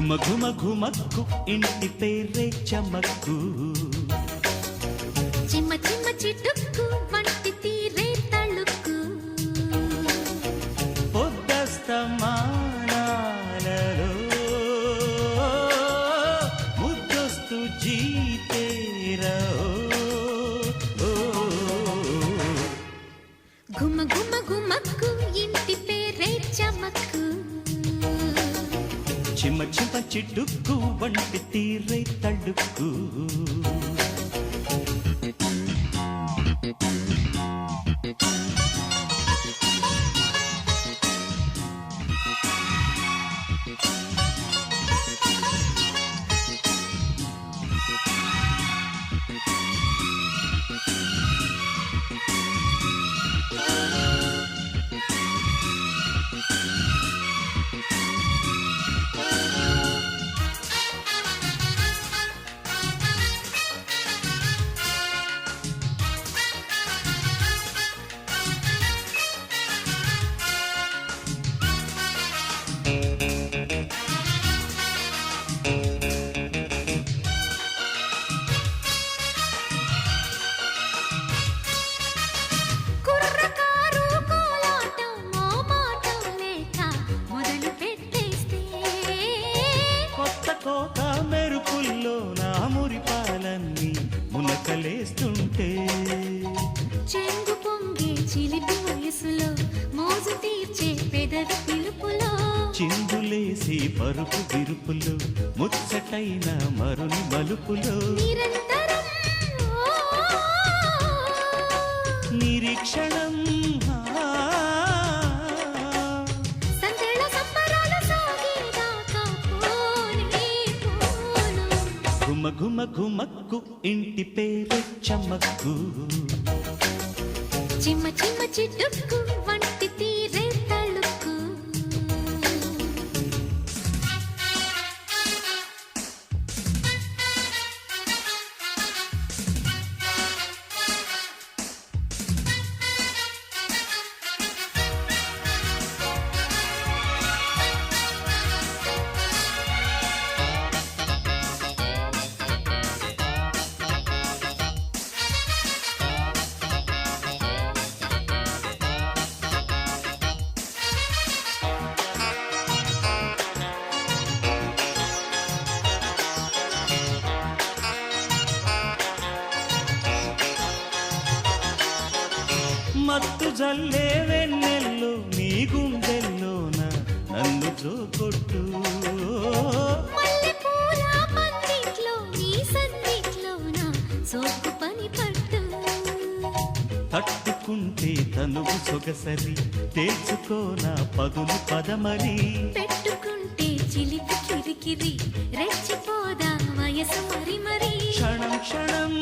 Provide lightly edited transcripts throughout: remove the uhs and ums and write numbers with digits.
ఘుమ ఘుమ ఘుమక్కు ఇంటి పేరే చమక్కు చిమ్మ చిమ్మ చిటుక్కు వంటి తీరే తళుక్కు పొద్దస్తమానాలలో ముద్దొస్తు జీతేరా ఘుమ ఘుమ ఘుమక్కు ఇంటి పేరే చమక్కు చిమ్మ చిమ్మ చిటుక్కు వంటి తీరే తళుక్కు కోక మెరుపుల్లో నా మురిపాలన్నీ మునకలేస్తుంటే చెంగు పొంగే చిలిపి వయసులో మోజు తీర్చే పెదవి పిలుపులో చిందులేసి పరుపు విరుపులు ముచ్చటైన మరుని మలుపులో నిరంతరం నిరీక్షణం ఘుమ ఘుమ ఘుమక్కు ఇంటి పేరు చమక్కు చిమ్మ చిమ్మ చిటుక్కు వంటి తీరే తళుక్కు మత్తు జల్లే వెన్నెల్లో నీ గుండెల్లోన నన్ను జోకొట్టు మల్లెపూల పందిట్లో నీ సన్నిట్లోన సోకు పని పట్టు తట్టుకుంటే తనువు సొగసరి తేల్చుకోన పదును పదమరి పెట్టుకుంటే చిలిపి కిరికిరి రెచ్చిపోదా వయసు మరి మరి క్షణం క్షణం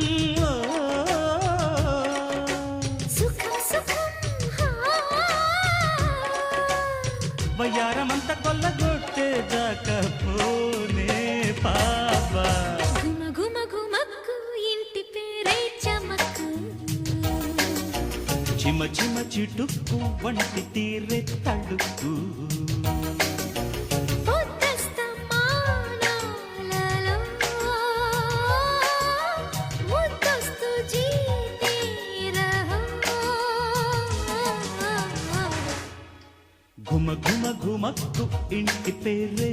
వయ్యారమంత కొల్లగొట్టేదాకా పోనే పాపా ఘుమ ఘుమ ఘుమక్కు ఇంటి పేరే చమక్కు చిమ చిమ చిటుక్కు వంటి తీరే తళుక్కు పొద్దస్తమానాలలో ముద్దొస్తు జీతేరహో ఘుమ ఘుమ ఘుమక్కు ఇంటి పేరే